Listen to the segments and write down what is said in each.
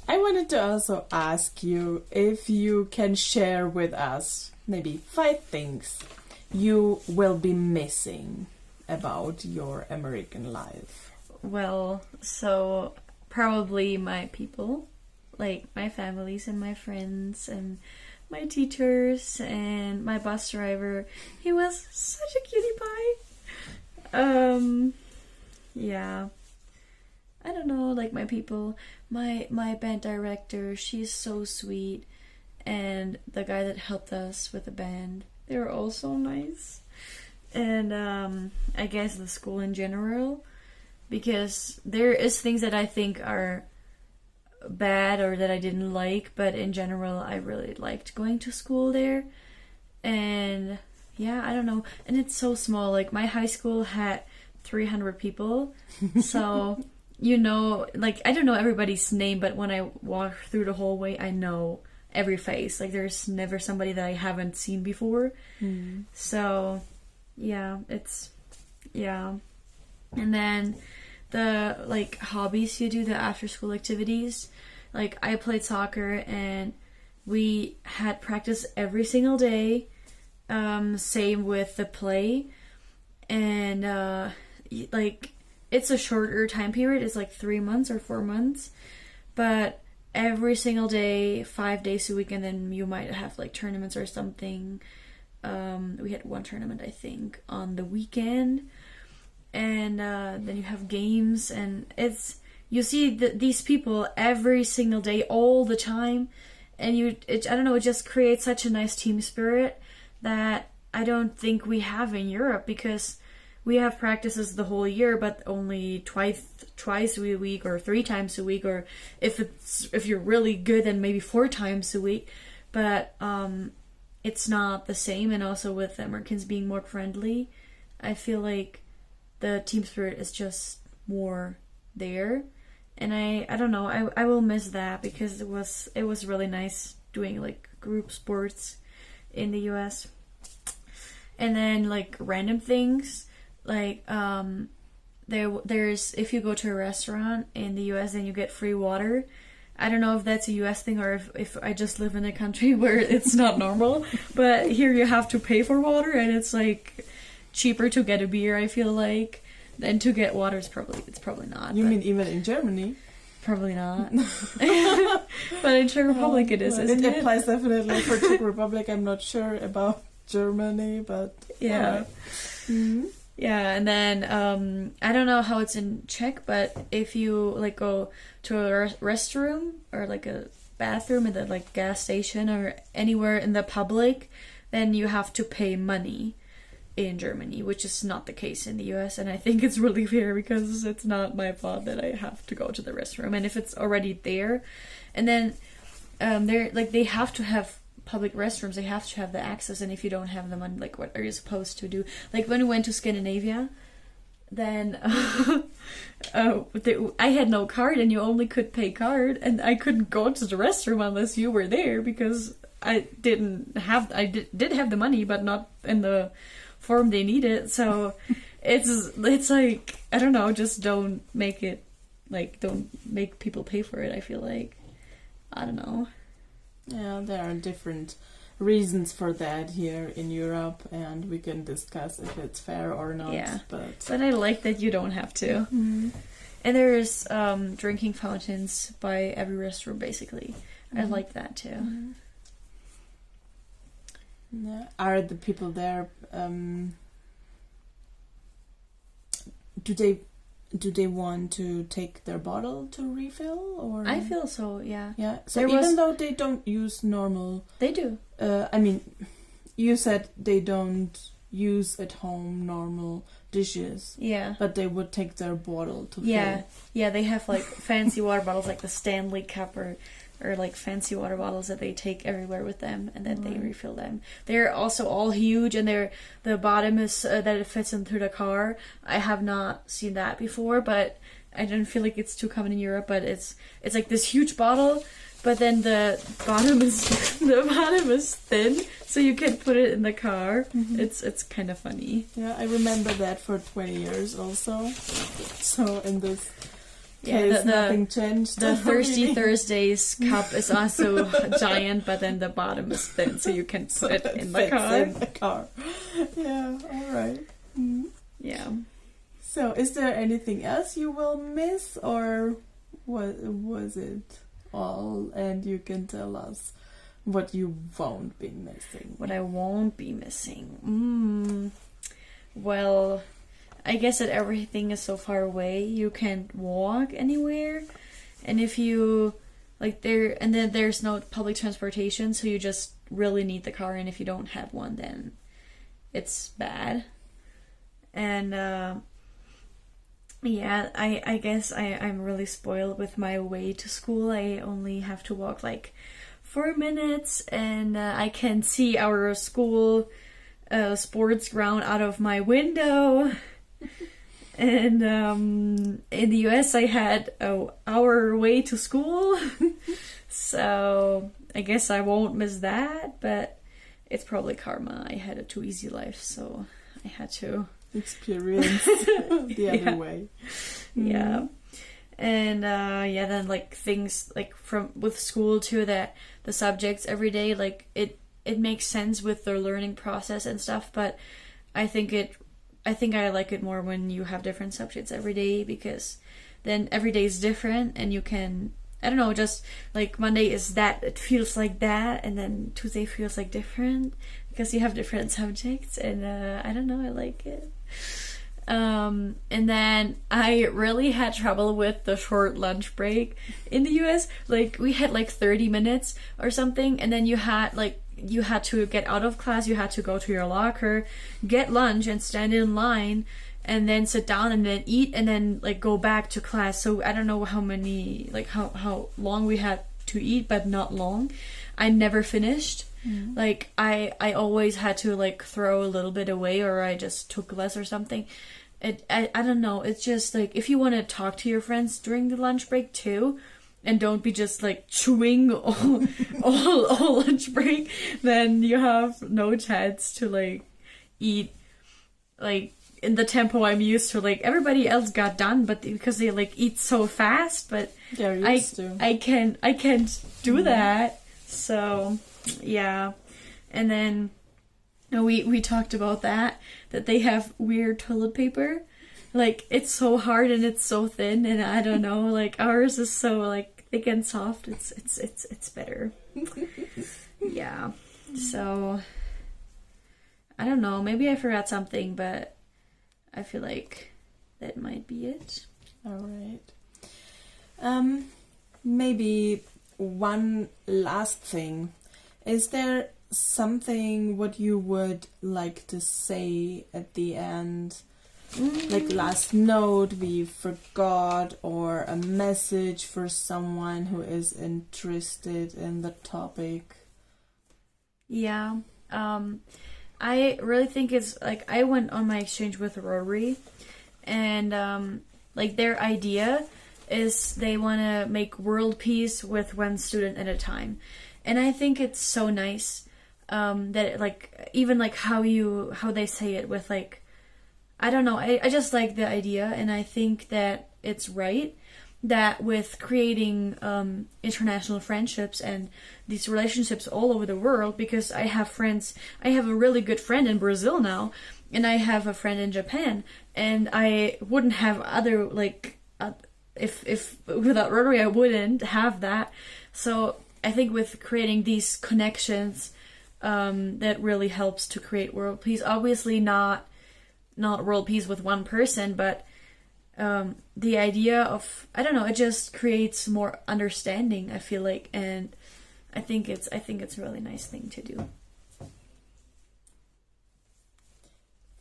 I wanted to also ask you if you can share with us maybe 5 things you will be missing about your American life. Well, so probably my people, like my families and my friends and my teachers and my bus driver. He was such a cutie pie. Yeah. I don't know, like my people, my band director, she's so sweet, and the guy that helped us with the band, they were all so nice. And I guess the school in general, because there is things that I think are bad or that I didn't like, but in general I really liked going to school there. And yeah, I don't know, and it's so small. Like my high school had 300 people, so you know, like I don't know everybody's name, but when I walk through the hallway I know every face. Like there's never somebody that I haven't seen before. So yeah, and then the like hobbies you do, the after school activities, like I played soccer and we had practice every single day. Same with the play, and like it's a shorter time period. It's like 3 months or 4 months, but every single day, 5 days a week, and then you might have like tournaments or something. We had one tournament, I think, on the weekend, and then you have games, and you see these people every single day, all the time, and I don't know, it just creates such a nice team spirit that I don't think we have in Europe, because we have practices the whole year, but only twice a week or 3 times a week, or if you're really good, then maybe 4 times a week. But it's not the same. And also with Americans being more friendly, I feel like the team spirit is just more there. And I don't know, I will miss that, because it was really nice doing like group sports in the US. And then like random things. Like, there's, if you go to a restaurant in the US, then you get free water. I don't know if that's a US thing or if I just live in a country where it's not normal, but here you have to pay for water, and it's like cheaper to get a beer, I feel like, than to get water. It's probably not. You mean even in Germany? Probably not. But in Czech Republic it is, isn't it? It applies definitely for Czech Republic. I'm not sure about Germany, but yeah. Yeah, and then I don't know how it's in Czech, but if you like go to a restroom or like a bathroom at the like gas station or anywhere in the public, then you have to pay money in Germany, which is not the case in the US. And I think it's really fair, because it's not my fault that I have to go to the restroom. And if it's already there, and then they have to have public restrooms, they have to have the access, and if you don't have the money, like what are you supposed to do? Like when we went to Scandinavia, then I had no card, and you only could pay card, and I couldn't go to the restroom unless you were there, because I did have the money, but not in the form they needed. So it's like, I don't know, just don't make people pay for it. I feel like, I don't know. Yeah, there are different reasons for that here in Europe, and we can discuss if it's fair or not. Yeah, but I like that you don't have to. Mm-hmm. And there's drinking fountains by every restroom, basically. Mm-hmm. I like that too. Mm-hmm. Yeah. Are the people there? Do they want to take their bottle to refill, or? I feel so, yeah. Yeah. So even though they don't use normal, they do. I mean, you said they don't use at home normal dishes. Yeah. But they would take their bottle to fill. Yeah, they have like fancy water bottles, like the Stanley Cup or like fancy water bottles that they take everywhere with them, and then they refill them. They're also all huge, and the bottom is that it fits into the car. I have not seen that before, but I don't feel like it's too common in Europe. But it's like this huge bottle, but then the bottom is thin, so you can put it in the car. Mm-hmm. It's kind of funny. Yeah, I remember that for 20 years also. So in this case nothing changed. The Thirsty Thursdays cup is also giant, but then the bottom is thin, so you can put it in the car. In the car. Yeah, all right. Yeah. So, is there anything else you will miss, or what was it all? And you can tell us what you won't be missing. What I won't be missing. Well, I guess that everything is so far away, you can't walk anywhere. And if you and then there's no public transportation, so you just really need the car, and if you don't have one, then it's bad. And yeah, I guess I'm really spoiled with my way to school. I only have to walk 4 minutes, and I can see our school sports ground out of my window. And in the US, I had our way to school. So I guess I won't miss that, but it's probably karma. I had a too easy life, so I had to experience the other way. Yeah. And then things from with school too, that the subjects every day, it makes sense with the learning process and stuff, but I think I like it more when you have different subjects every day, because then every day is different, and you can, I don't know, just Monday is that, it feels like that, and then Tuesday feels different because you have different subjects, and I don't know, I like it. And then I really had trouble with the short lunch break in the US. We had 30 minutes or something, and then you had to get out of class, you had to go to your locker, get lunch, and stand in line, and then sit down and then eat, and then go back to class. So I don't know how many, how long we had to eat, but not long. I never finished. I always had to throw a little bit away, or I just took less or something. I don't know, it's just if you want to talk to your friends during the lunch break too, and don't be just chewing all lunch break, then you have no chance to eat in the tempo I'm used to. Everybody else got done, but because they eat so fast, but I can't do that. So yeah. And then we talked about that they have weird toilet paper. It's so hard and it's so thin, and I don't know, ours is so thick and soft. It's better. Yeah. So I don't know, maybe I forgot something, but I feel like that might be it. All right. Maybe one last thing. Is there something what you would like to say at the end? Last note we forgot, or a message for someone who is interested in the topic? Yeah. I really think it's I went on my exchange with Rotary, and their idea is they want to make world peace with one student at a time. And I think it's so nice that even how they say it with I don't know, I just like the idea, and I think that it's right that with creating international friendships and these relationships all over the world, because I have a really good friend in Brazil now, and I have a friend in Japan, and I wouldn't have other if without Rotary I wouldn't have that. So I think with creating these connections, that really helps to create world peace. Obviously not world peace with one person, but the idea of, I don't know, it just creates more understanding, I feel like, and I think it's a really nice thing to do.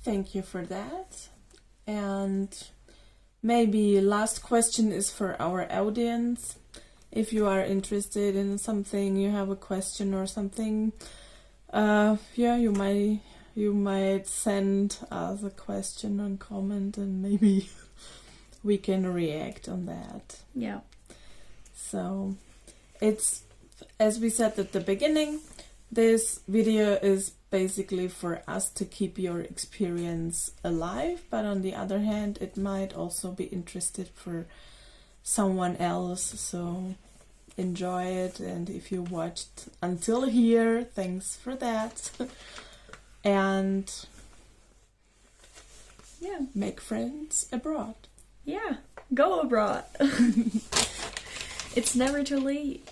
Thank you for that. And maybe last question is for our audience. If you are interested in something, you have a question or something, you might send us a question and comment, and maybe we can react on that. Yeah. So it's, as we said at the beginning, this video is basically for us to keep your experience alive, but on the other hand, it might also be interested for someone else. So enjoy it, and if you watched until here, thanks for that. And Yeah. make friends abroad. Yeah. Go abroad. It's never too late.